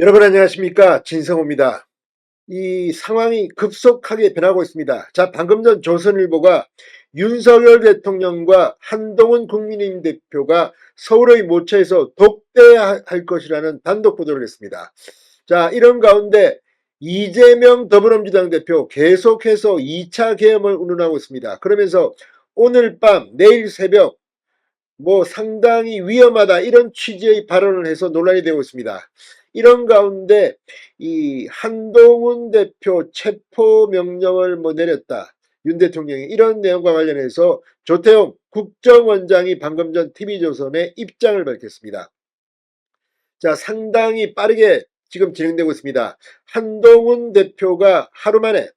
여러분 안녕하십니까, 진성호입니다. 이 상황이 급속하게 변하고 있습니다. 자, 방금 전 조선일보가 윤석열 대통령과 한동훈 국민의힘 대표가 서울의 모처에서 독대할 것이라는 단독 보도를 했습니다. 자, 이런 가운데 이재명 더불어민주당 대표 계속해서 2차 계엄을 운운하고 있습니다. 그러면서 오늘 밤 내일 새벽 상당히 위험하다, 이런 취지의 발언을 해서 논란이 되고 있습니다. 이런 가운데 이 한동훈 대표 체포 명령을 내렸다, 윤 대통령이, 이런 내용과 관련해서 조태용 국정원장이 방금 전 TV조선에 입장을 밝혔습니다. 자, 상당히 빠르게 지금 진행되고 있습니다. 한동훈 대표가 하루 만에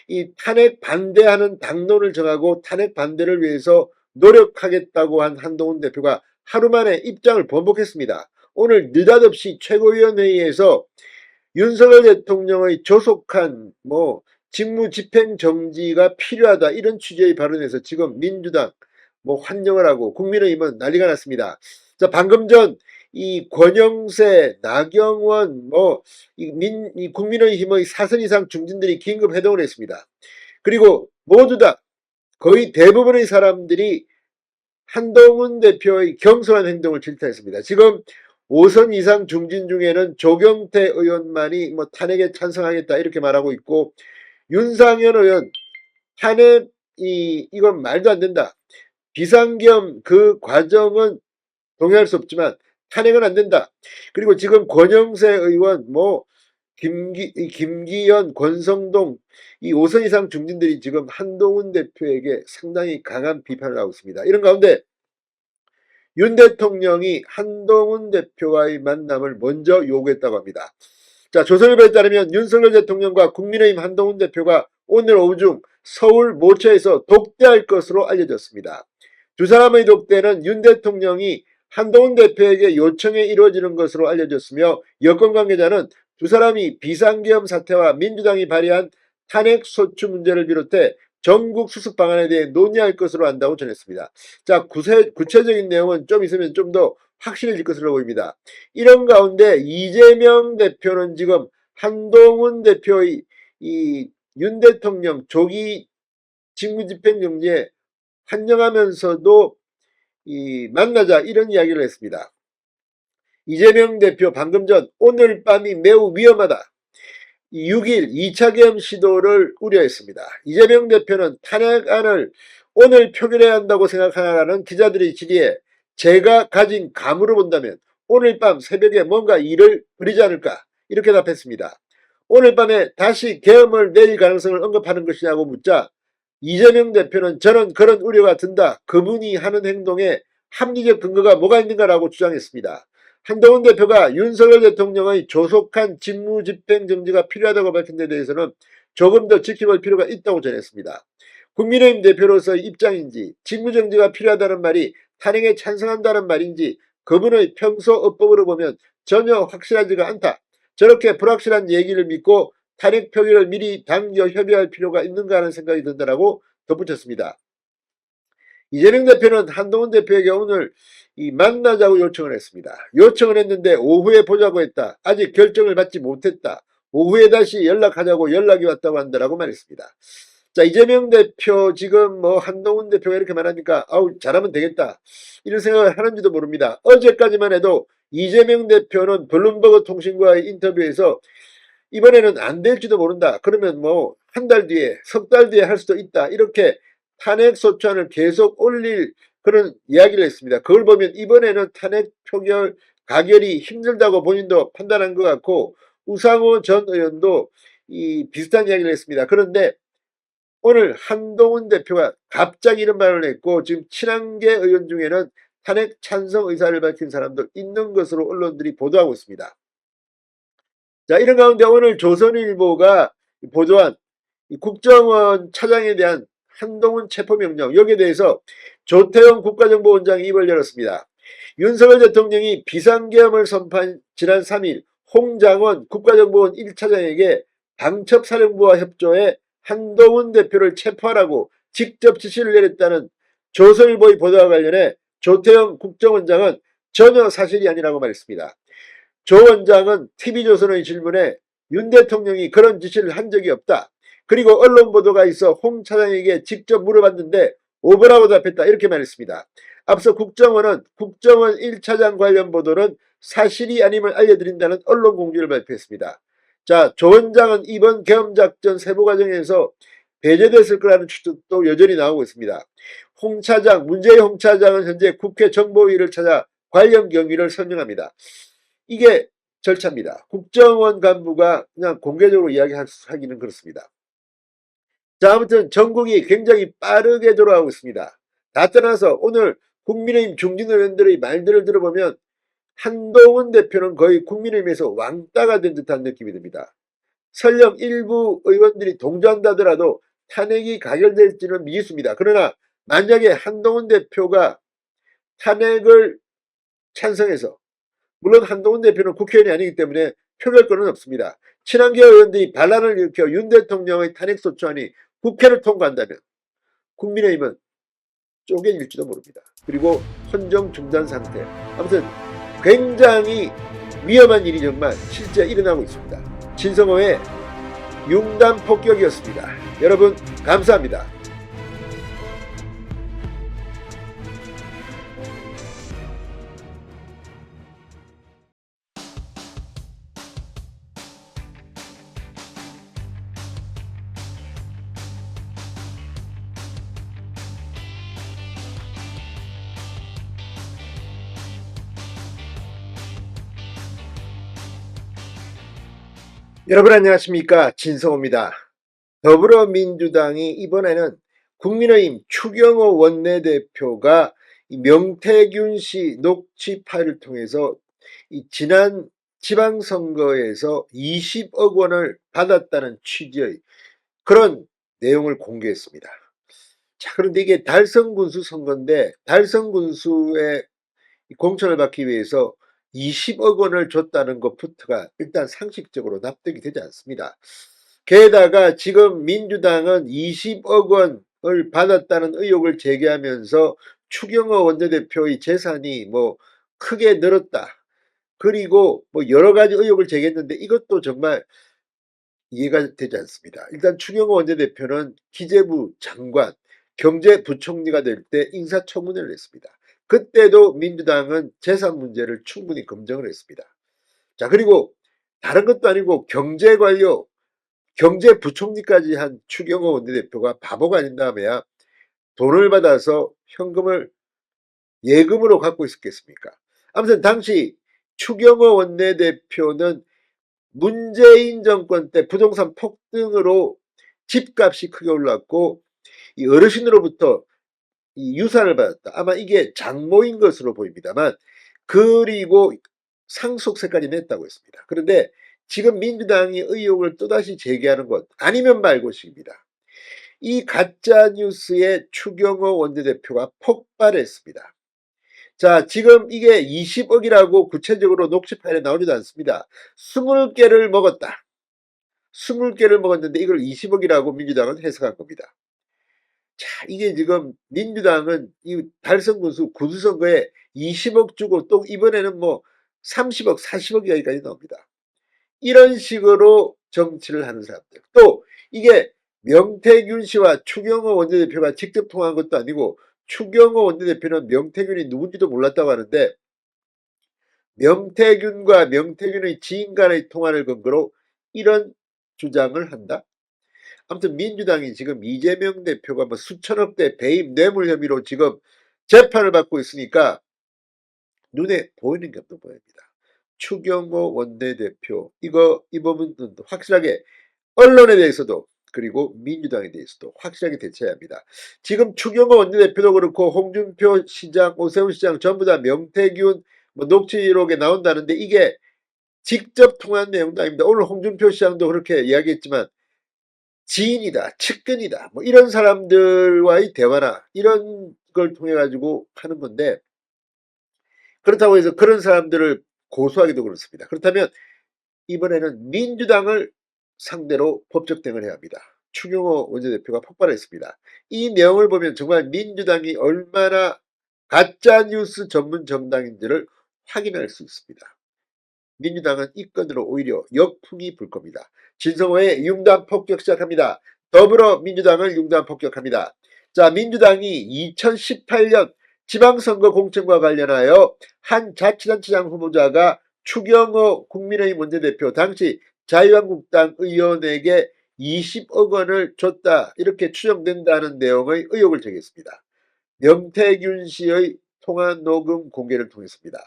이 탄핵 반대하는 당론을 정하고 탄핵 반대를 위해서 노력하겠다고 한 한동훈 대표가 하루 만에 입장을 번복했습니다. 오늘 느닷없이 최고위원회의에서 윤석열 대통령의 조속한 직무 집행 정지가 필요하다, 이런 취지의 발언에서 지금 민주당 환영을 하고 국민의힘은 난리가 났습니다. 자, 방금 전 이 권영세, 나경원, 이 국민의힘의 4선 이상 중진들이 긴급 회동을 했습니다. 그리고 모두 다, 거의 대부분의 사람들이 한동훈 대표의 경솔한 행동을 질타했습니다. 지금 5선 이상 중진 중에는 조경태 의원만이 탄핵에 찬성하겠다 이렇게 말하고 있고, 윤상현 의원 탄핵, 이건 말도 안 된다, 비상계엄 그 과정은 동의할 수 없지만 탄핵은 안 된다. 그리고 지금 권영세 의원, 김기현, 권성동, 이 5선 이상 중진들이 지금 한동훈 대표에게 상당히 강한 비판을 하고 있습니다. 이런 가운데 윤 대통령이 한동훈 대표와의 만남을 먼저 요구했다고 합니다. 자, 조선일보에 따르면 윤석열 대통령과 국민의힘 한동훈 대표가 오늘 오후 중 서울 모처에서 독대할 것으로 알려졌습니다. 두 사람의 독대는 윤 대통령이 한동훈 대표에게 요청해 이루어지는 것으로 알려졌으며, 여권 관계자는 두 사람이 비상계엄 사태와 민주당이 발의한 탄핵소추 문제를 비롯해 전국 수습 방안에 대해 논의할 것으로 안다고 전했습니다. 자, 구체적인 내용은 좀 있으면 좀 더 확실해질 것으로 보입니다. 이런 가운데 이재명 대표는 지금 한동훈 대표의 이 윤 대통령 조기 직무집행정지에 환영하면서도 만나자, 이런 이야기를 했습니다. 이재명 대표 방금 전 오늘 밤이 매우 위험하다, 6일 2차 계엄 시도를 우려했습니다. 이재명 대표는 탄핵안을 오늘 표결해야 한다고 생각하나라는 기자들의 질의에 제가 가진 감으로 본다면 오늘 밤 새벽에 뭔가 일을 벌이지 않을까, 이렇게 답했습니다. 오늘 밤에 다시 계엄을 내릴 가능성을 언급하는 것이냐고 묻자 이재명 대표는 저는 그런 우려가 든다, 그분이 하는 행동에 합리적 근거가 뭐가 있는가라고 주장했습니다. 한동훈 대표가 윤석열 대통령의 조속한 직무집행정지가 필요하다고 밝힌 데 대해서는 조금 더 지켜볼 필요가 있다고 전했습니다. 국민의힘 대표로서의 입장인지, 직무정지가 필요하다는 말이 탄핵에 찬성한다는 말인지 그분의 평소 어법으로 보면 전혀 확실하지가 않다, 저렇게 불확실한 얘기를 믿고 탄핵 표결을 미리 당겨 협의할 필요가 있는가 하는 생각이 든다라고 덧붙였습니다. 이재명 대표는 한동훈 대표에게 오늘 만나자고 요청을 했습니다. 요청을 했는데 오후에 보자고 했다, 아직 결정을 받지 못했다, 오후에 다시 연락하자고 연락이 왔다고 한다라고 말했습니다. 자, 이재명 대표 지금 한동훈 대표가 이렇게 말하니까 아우 잘하면 되겠다, 이런 생각을 하는지도 모릅니다. 어제까지만 해도 이재명 대표는 블룸버그 통신과의 인터뷰에서 이번에는 안 될지도 모른다, 그러면 한 달 뒤에, 석 달 뒤에 할 수도 있다, 이렇게 탄핵 소추안을 계속 올릴 그런 이야기를 했습니다. 그걸 보면 이번에는 탄핵 표결 가결이 힘들다고 본인도 판단한 것 같고, 우상호 전 의원도 비슷한 이야기를 했습니다. 그런데 오늘 한동훈 대표가 갑자기 이런 말을 했고, 지금 친한계 의원 중에는 탄핵 찬성 의사를 밝힌 사람도 있는 것으로 언론들이 보도하고 있습니다. 자, 이런 가운데 오늘 조선일보가 보도한 국정원 차장에 대한 한동훈 체포명령, 여기에 대해서 조태용 국가정보원장이 입을 열었습니다. 윤석열 대통령이 비상계엄을 선포한 지난 3일 홍장원 국가정보원 1차장에게 방첩사령부와 협조해 한동훈 대표를 체포하라고 직접 지시를 내렸다는 조선일보의 보도와 관련해 조태용 국정원장은 전혀 사실이 아니라고 말했습니다. 조 원장은 TV조선의 질문에 윤 대통령이 그런 지시를 한 적이 없다. 그리고 언론 보도가 있어 홍 차장에게 직접 물어봤는데 오보라고 답했다. 이렇게 말했습니다. 앞서 국정원은 국정원 1차장 관련 보도는 사실이 아님을 알려드린다는 언론 공지를 발표했습니다. 자, 조 원장은 이번 계엄작전 세부 과정에서 배제됐을 거라는 추측도 여전히 나오고 있습니다. 홍 차장, 문재인 홍 차장은 현재 국회 정보위를 찾아 관련 경위를 설명합니다. 이게 절차입니다. 국정원 간부가 그냥 공개적으로 이야기하기는 그렇습니다. 자, 아무튼 전국이 굉장히 빠르게 돌아가고 있습니다. 다 떠나서 오늘 국민의힘 중진 의원들의 말들을 들어보면 한동훈 대표는 거의 국민의힘에서 왕따가 된 듯한 느낌이 듭니다. 설령 일부 의원들이 동조한다더라도 탄핵이 가결될지는 미지수입니다. 그러나 만약에 한동훈 대표가 탄핵을 찬성해서, 물론 한동훈 대표는 국회의원이 아니기 때문에 표결권은 없습니다. 친한계 의원들이 반란을 일으켜 윤 대통령의 탄핵소추안이 국회를 통과한다면 국민의힘은 쪼개질지도 모릅니다. 그리고 헌정 중단 상태. 아무튼 굉장히 위험한 일이 정말 실제 일어나고 있습니다. 진성호의 융단 폭격이었습니다. 여러분 감사합니다. 여러분 안녕하십니까, 진성호입니다. 더불어민주당이 이번에는 국민의힘 추경호 원내대표가 명태균 씨 녹취 파일을 통해서 지난 지방선거에서 20억 원을 받았다는 취지의 그런 내용을 공개했습니다. 자, 그런데 이게 달성군수 선거인데 달성군수의 공천을 받기 위해서 20억 원을 줬다는 것부터가 일단 상식적으로 납득이 되지 않습니다. 게다가 지금 민주당은 20억 원을 받았다는 의혹을 제기하면서 추경호 원내대표의 재산이 뭐 크게 늘었다. 그리고 뭐 여러 가지 의혹을 제기했는데 이것도 정말 이해가 되지 않습니다. 일단 추경호 원내대표는 기재부 장관, 경제부총리가 될 때 인사청문회를 했습니다. 그때도 민주당은 재산 문제를 충분히 검증을 했습니다. 자, 그리고 다른 것도 아니고 경제관료, 경제부총리까지 한 추경호 원내대표가 바보가 아닌다며야 돈을 받아서 현금을 예금으로 갖고 있었겠습니까? 아무튼 당시 추경호 원내대표는 문재인 정권 때 부동산 폭등으로 집값이 크게 올랐고 이 어르신으로부터 이 유산을 받았다. 아마 이게 장모인 것으로 보입니다만, 그리고 상속세까지 냈다고 했습니다. 그런데 지금 민주당이 의혹을 또다시 제기하는 것 아니면 말고식입니다. 이 가짜뉴스에 추경호 원내대표가 폭발했습니다. 자, 지금 이게 20억이라고 구체적으로 녹취 파일에 나오지도 않습니다. 20개를 먹었다. 20개를 먹었는데 이걸 20억이라고 민주당은 해석한 겁니다. 자, 이게 지금 민주당은 이 달성군수 구수선거에 20억 주고 또 이번에는 뭐 30억, 40억 여기까지 나옵니다. 이런 식으로 정치를 하는 사람들. 또 이게 명태균 씨와 추경호 원내대표가 직접 통화한 것도 아니고 추경호 원내대표는 명태균이 누군지도 몰랐다고 하는데 명태균과 명태균의 지인 간의 통화를 근거로 이런 주장을 한다? 아무튼 민주당이 지금 이재명 대표가 뭐 수천억대 배임 뇌물 혐의로 지금 재판을 받고 있으니까 눈에 보이는 게 없는 모양입니다. 추경호 원내대표 이 부분은 확실하게 언론에 대해서도 그리고 민주당에 대해서도 확실하게 대처해야 합니다. 지금 추경호 원내대표도 그렇고 홍준표 시장, 오세훈 시장 전부 다 명태균 뭐 녹취록에 나온다는데 이게 직접 통한 내용도 아닙니다. 오늘 홍준표 시장도 그렇게 이야기했지만 지인이다, 측근이다, 뭐 이런 사람들과의 대화나 이런 걸 통해 가지고 하는 건데, 그렇다고 해서 그런 사람들을 고소하기도 그렇습니다. 그렇다면 이번에는 민주당을 상대로 법적 대응을 해야 합니다. 추경호 원내대표가 폭발했습니다. 이 내용을 보면 정말 민주당이 얼마나 가짜뉴스 전문 정당인지를 확인할 수 있습니다. 민주당은 이 건으로 오히려 역풍이 불 겁니다. 진성호의 융단 폭격 시작합니다. 더불어민주당을 융단 폭격합니다. 자, 민주당이 2018년 지방선거 공천과 관련하여 한 자치단체장 후보자가 추경호 국민의힘 원내대표 당시 자유한국당 의원에게 20억 원을 줬다 이렇게 추정된다는 내용의 의혹을 제기했습니다. 명태균 씨의 통화 녹음 공개를 통했습니다.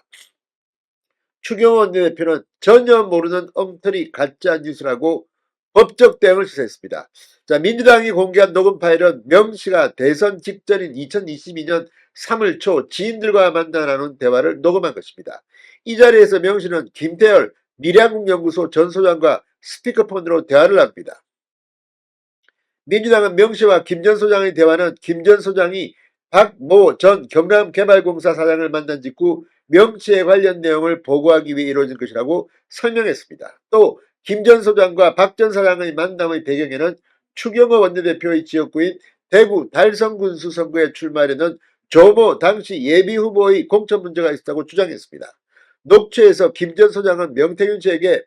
추경호 원내대표는 전혀 모르는 엉터리 가짜 뉴스라고 법적 대응을 시사했습니다. 자, 민주당이 공개한 녹음 파일은 명 씨가 대선 직전인 2022년 3월 초 지인들과 만나 나눈 대화를 녹음한 것입니다. 이 자리에서 명 씨는 김태열 미래한국연구소 전 소장과 스피커폰으로 대화를 나눕니다. 민주당은 명 씨와 김 전 소장의 대화는 김 전 소장이 박모 전 경남개발공사 사장을 만난 직후 명 씨에 관련 내용을 보고하기 위해 이루어진 것이라고 설명했습니다. 또 김 전 소장과 박 전 사장의 만남의 배경에는 추경호 원내대표의 지역구인 대구 달성군수 선거에 출마하려는 조모 당시 예비후보의 공천 문제가 있었다고 주장했습니다. 녹취에서 김 전 소장은 명태균 씨에게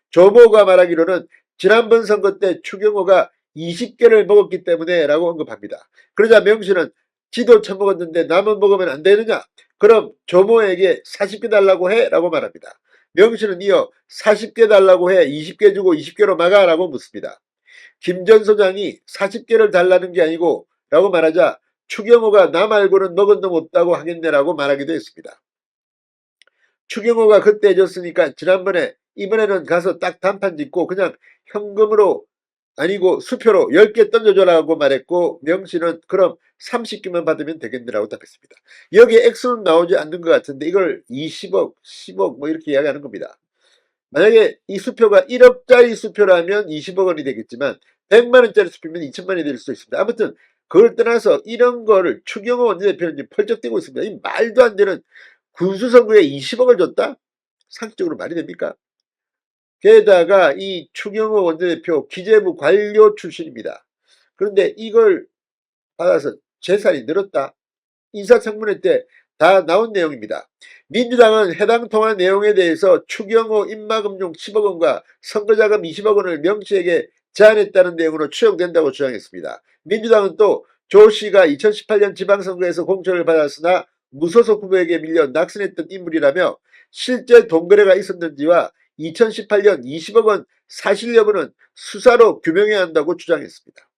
조모가 말하기로는 지난번 선거 때 추경호가 20개를 먹었기 때문에 라고 언급합니다. 그러자 명 씨는 지도 처먹었는데 남은 먹으면 안 되느냐? 그럼 조모에게 40개 달라고 해? 라고 말합니다. 명 씨는 이어 40개 달라고 해 20개 주고 20개로 막아? 라고 묻습니다. 김 전 소장이 40개를 달라는 게 아니고 라고 말하자 추경호가 나 말고는 먹은 놈 없다고 하겠네 라고 말하기도 했습니다. 추경호가 그때 해줬으니까 지난번에 이번에는 가서 딱 단판 짓고 그냥 현금으로 아니고 수표로 10개 던져줘라고 말했고 명 씨는 그럼 30개만 받으면 되겠네라고 답했습니다. 여기에 액수는 나오지 않는 것 같은데 이걸 20억, 10억 뭐 이렇게 이야기하는 겁니다. 만약에 이 수표가 1억짜리 수표라면 20억 원이 되겠지만 100만 원짜리 수표면 2천만 원이 될 수도 있습니다. 아무튼 그걸 떠나서 이런 거를 추경호 원내대표는 펄쩍대고 있습니다. 이 말도 안 되는 군수선거에 20억을 줬다? 상식적으로 말이 됩니까? 게다가 이 추경호 원내대표 기재부 관료 출신입니다. 그런데 이걸 받아서 재산이 늘었다. 인사청문회 때 다 나온 내용입니다. 민주당은 해당 통화 내용에 대해서 추경호 인마금융 10억 원과 선거자금 20억 원을 명 씨에게 제안했다는 내용으로 추정된다고 주장했습니다. 민주당은 또 조 씨가 2018년 지방선거에서 공천을 받았으나 무소속 후보에게 밀려 낙선했던 인물이라며 실제 돈거래가 있었는지와 2018년 20억 원 사실 여부는 수사로 규명해야 한다고 주장했습니다.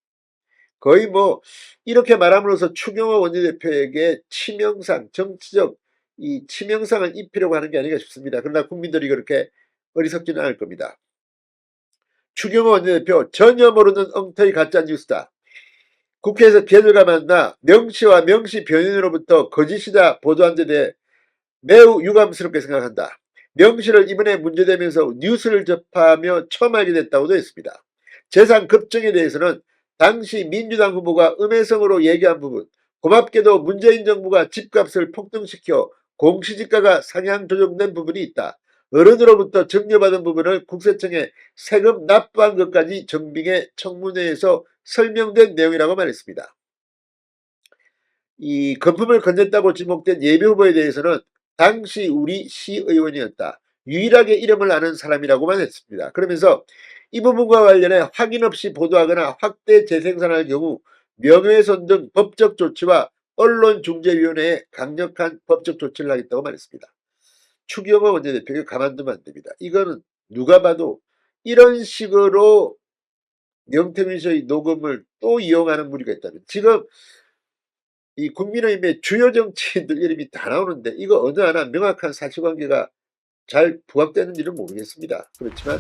거의 뭐 이렇게 말함으로써 추경호 원내대표에게 치명상, 정치적 이 치명상을 입히려고 하는 게 아닌가 싶습니다. 그러나 국민들이 그렇게 어리석지는 않을 겁니다. 추경호 원내대표 전혀 모르는 엉터리 가짜 뉴스다. 국회에서 개들과 만나 명시와 명시 변인으로부터 거짓이다 보도한 데 대해 매우 유감스럽게 생각한다. 명시를 이번에 문제되면서 뉴스를 접하며 처음 알게 됐다고도 했습니다. 재산 급증에 대해서는 당시 민주당 후보가 음해성으로 얘기한 부분, 고맙게도 문재인 정부가 집값을 폭등시켜 공시지가가 상향 조정된 부분이 있다. 어른으로부터 증여받은 부분을 국세청에 세금 납부한 것까지 정빙의 청문회에서 설명된 내용이라고 말했습니다. 이 건품을 건넸다고 지목된 예비후보에 대해서는 당시 우리 시의원이었다. 유일하게 이름을 아는 사람이라고만 했습니다. 그러면서 이 부분과 관련해 확인 없이 보도하거나 확대 재생산할 경우 명예훼손 등 법적 조치와 언론중재위원회에 강력한 법적 조치를 하겠다고 말했습니다. 추경호 원내대표가 가만두면 안 됩니다. 이거는 누가 봐도 이런 식으로 명태균 씨의 녹음을 또 이용하는 무리가 있다면 지금 이 국민의힘의 주요 정치인들 이름이 다 나오는데 이거 어느 하나 명확한 사실관계가 잘 부각되는지는 모르겠습니다. 그렇지만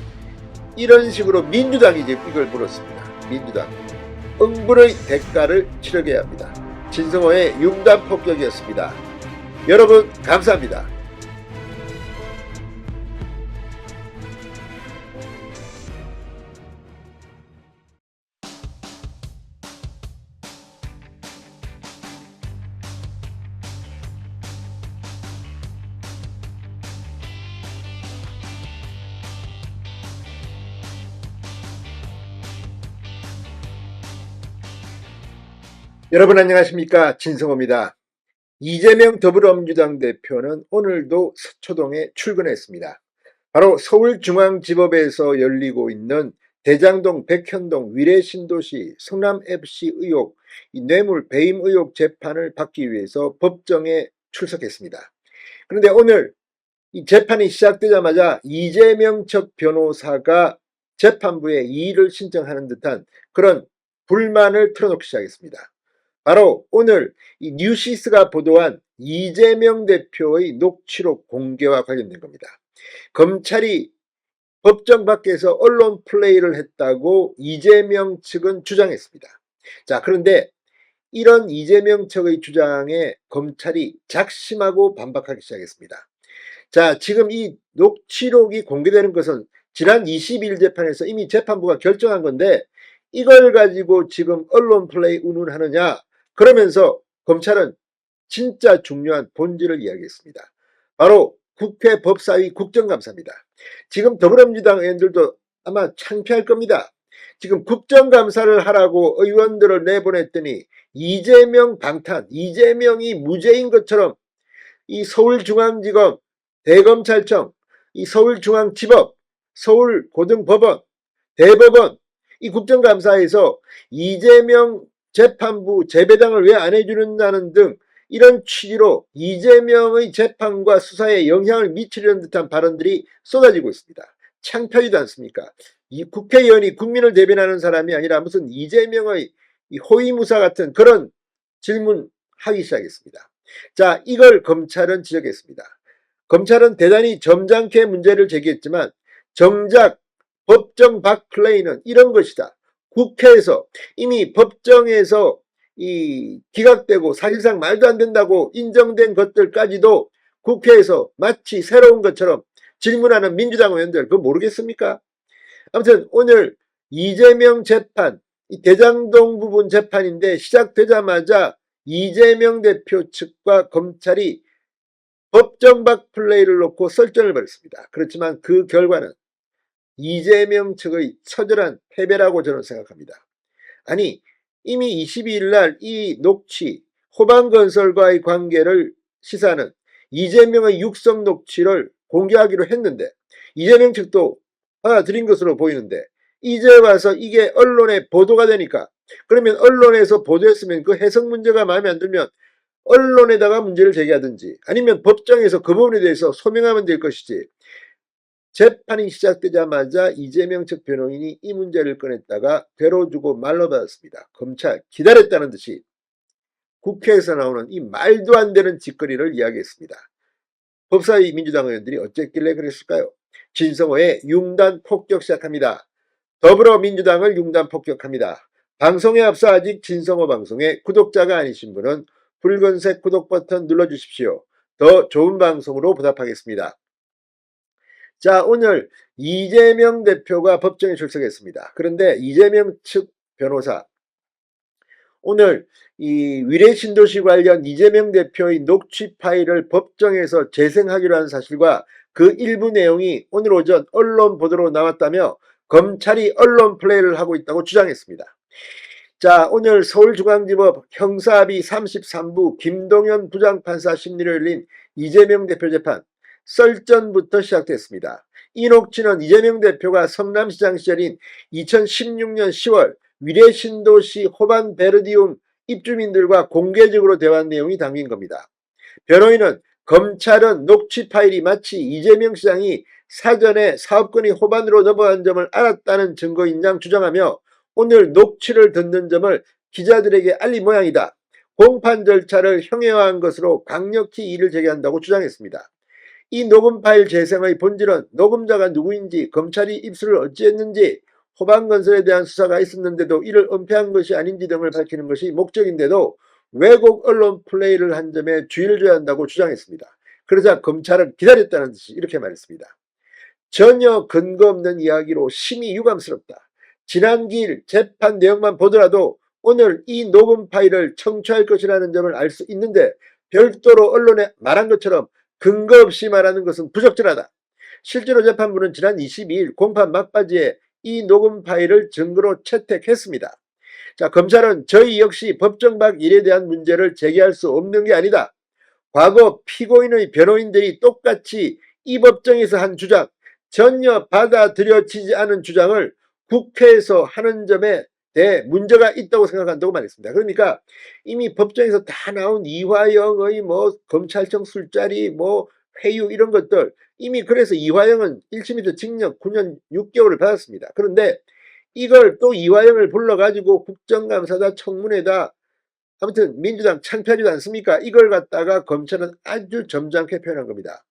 이런 식으로 민주당이 이제 이걸 물었습니다. 민주당 응분의 대가를 치르게 합니다. 진성호의 융단 폭격이었습니다. 여러분 감사합니다. 여러분 안녕하십니까, 진성호입니다. 이재명 더불어민주당 대표는 오늘도 서초동에 출근했습니다. 바로 서울중앙지법에서 열리고 있는 대장동, 백현동, 위례신도시, 성남FC 의혹, 이 뇌물 배임 의혹 재판을 받기 위해서 법정에 출석했습니다. 그런데 오늘 이 재판이 시작되자마자 이재명 측 변호사가 재판부에 이의를 신청하는 듯한 그런 불만을 틀어놓기 시작했습니다. 바로 오늘 이 뉴시스가 보도한 이재명 대표의 녹취록 공개와 관련된 겁니다. 검찰이 법정 밖에서 언론 플레이를 했다고 이재명 측은 주장했습니다. 자, 그런데 이런 이재명 측의 주장에 검찰이 작심하고 반박하기 시작했습니다. 자, 지금 이 녹취록이 공개되는 것은 지난 22일 재판에서 이미 재판부가 결정한 건데 이걸 가지고 지금 언론 플레이 운운하느냐, 그러면서 검찰은 진짜 중요한 본질을 이야기했습니다. 바로 국회 법사위 국정감사입니다. 지금 더불어민주당 의원들도 아마 창피할 겁니다. 지금 국정감사를 하라고 의원들을 내보냈더니 이재명 방탄, 이재명이 무죄인 것처럼 이 서울중앙지검, 대검찰청, 이 서울중앙지법, 서울고등법원, 대법원, 이 국정감사에서 이재명 재판부 재배당을 왜 안 해주는다는 등 이런 취지로 이재명의 재판과 수사에 영향을 미치려는 듯한 발언들이 쏟아지고 있습니다. 창피하지도 않습니까? 이 국회의원이 국민을 대변하는 사람이 아니라 무슨 이재명의 호위무사 같은 그런 질문하기 시작했습니다. 자, 이걸 검찰은 지적했습니다. 검찰은 대단히 점잖게 문제를 제기했지만 정작 법정 밖 플레이는 이런 것이다. 국회에서 이미 법정에서 이 기각되고 사실상 말도 안 된다고 인정된 것들까지도 국회에서 마치 새로운 것처럼 질문하는 민주당 의원들, 그거 모르겠습니까? 아무튼 오늘 이재명 재판, 이 대장동 부분 재판인데 시작되자마자 이재명 대표 측과 검찰이 법정 밖 플레이를 놓고 설전을 벌였습니다. 그렇지만 그 결과는 이재명 측의 처절한 패배라고 저는 생각합니다. 아니, 이미 22일 날 이 녹취, 호반건설과의 관계를 시사하는 이재명의 육성 녹취를 공개하기로 했는데 이재명 측도 받아들인 것으로 보이는데 이제 와서 이게 언론에 보도가 되니까, 그러면 언론에서 보도했으면 그 해석 문제가 마음에 안 들면 언론에다가 문제를 제기하든지 아니면 법정에서 그 부분에 대해서 소명하면 될 것이지, 재판이 시작되자마자 이재명 측 변호인이 이 문제를 꺼냈다가 되로 주고 말로 받았습니다. 검찰 기다렸다는 듯이 국회에서 나오는 이 말도 안 되는 짓거리를 이야기했습니다. 법사위 민주당 의원들이 어쨌길래 그랬을까요? 진성호의 융단 폭격 시작합니다. 더불어민주당을 융단 폭격합니다. 방송에 앞서 아직 진성호 방송에 구독자가 아니신 분은 붉은색 구독 버튼 눌러주십시오. 더 좋은 방송으로 보답하겠습니다. 자, 오늘 이재명 대표가 법정에 출석했습니다. 그런데 이재명 측 변호사, 오늘 이 위례신도시 관련 이재명 대표의 녹취 파일을 법정에서 재생하기로 한 사실과 그 일부 내용이 오늘 오전 언론 보도로 나왔다며 검찰이 언론 플레이를 하고 있다고 주장했습니다. 자, 오늘 서울중앙지법 형사합의 33부 김동연 부장판사 심리로 열린 이재명 대표 재판 썰전부터 시작됐습니다. 이 녹취는 이재명 대표가 성남시장 시절인 2016년 10월 위례신도시 호반베르디움 입주민들과 공개적으로 대화한 내용이 담긴 겁니다. 변호인은 검찰은 녹취 파일이 마치 이재명 시장이 사전에 사업권이 호반으로 넘어간 점을 알았다는 증거인 양 주장하며 오늘 녹취를 듣는 점을 기자들에게 알린 모양이다. 공판 절차를 형해화한 것으로 강력히 이를 제기한다고 주장했습니다. 이 녹음 파일 재생의 본질은 녹음자가 누구인지, 검찰이 입수를 어찌했는지, 호반건설에 대한 수사가 있었는데도 이를 은폐한 것이 아닌지 등을 밝히는 것이 목적인데도 왜곡 언론 플레이를 한 점에 주의를 줘야 한다고 주장했습니다. 그러자 검찰은 기다렸다는 듯이 이렇게 말했습니다. 전혀 근거 없는 이야기로 심히 유감스럽다. 지난 기일 재판 내용만 보더라도 오늘 이 녹음 파일을 청취할 것이라는 점을 알 수 있는데 별도로 언론에 말한 것처럼 근거 없이 말하는 것은 부적절하다. 실제로 재판부는 지난 22일 공판 막바지에 이 녹음 파일을 증거로 채택했습니다. 자, 검찰은 저희 역시 법정 밖 일에 대한 문제를 제기할 수 없는 게 아니다. 과거 피고인의 변호인들이 똑같이 이 법정에서 한 주장, 전혀 받아들여지지 않은 주장을 국회에서 하는 점에 대해 문제가 있다고 생각한다고 말했습니다. 그러니까 이미 법정에서 다 나온 이화영의 뭐 검찰청 술자리 뭐 회유 이런 것들 이미 그래서 이화영은 1심에서 징역 9년 6개월을 받았습니다. 그런데 이걸 또 이화영을 불러가지고 국정감사다 청문회다 아무튼 민주당 창피하지도 않습니까? 이걸 갖다가 검찰은 아주 점잖게 표현한 겁니다.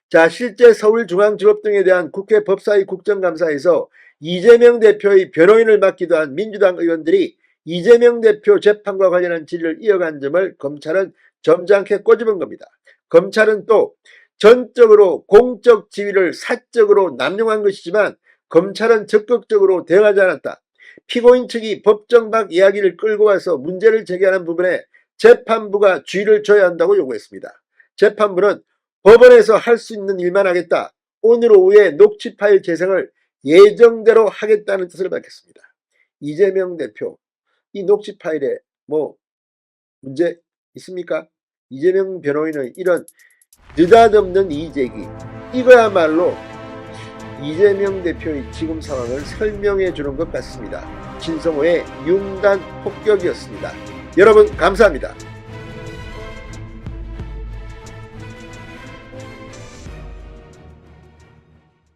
자, 실제 서울중앙지법 등에 대한 국회 법사위 국정감사에서 이재명 대표의 변호인을 맡기도 한 민주당 의원들이 이재명 대표 재판과 관련한 질의를 이어간 점을 검찰은 점잖게 꼬집은 겁니다. 검찰은 또 전적으로 공적 지위를 사적으로 남용한 것이지만 검찰은 적극적으로 대응하지 않았다. 피고인 측이 법정 밖 이야기를 끌고 와서 문제를 제기하는 부분에 재판부가 주의를 줘야 한다고 요구했습니다. 재판부는 법원에서 할 수 있는 일만 하겠다. 오늘 오후에 녹취 파일 재생을 예정대로 하겠다는 뜻을 밝혔습니다. 이재명 대표, 이 녹취 파일에 뭐 문제 있습니까? 이재명 변호인의 이런 느닷없는 이의제기, 이거야말로 이재명 대표의 지금 상황을 설명해 주는 것 같습니다. 진성호의 융단 폭격이었습니다. 여러분 감사합니다.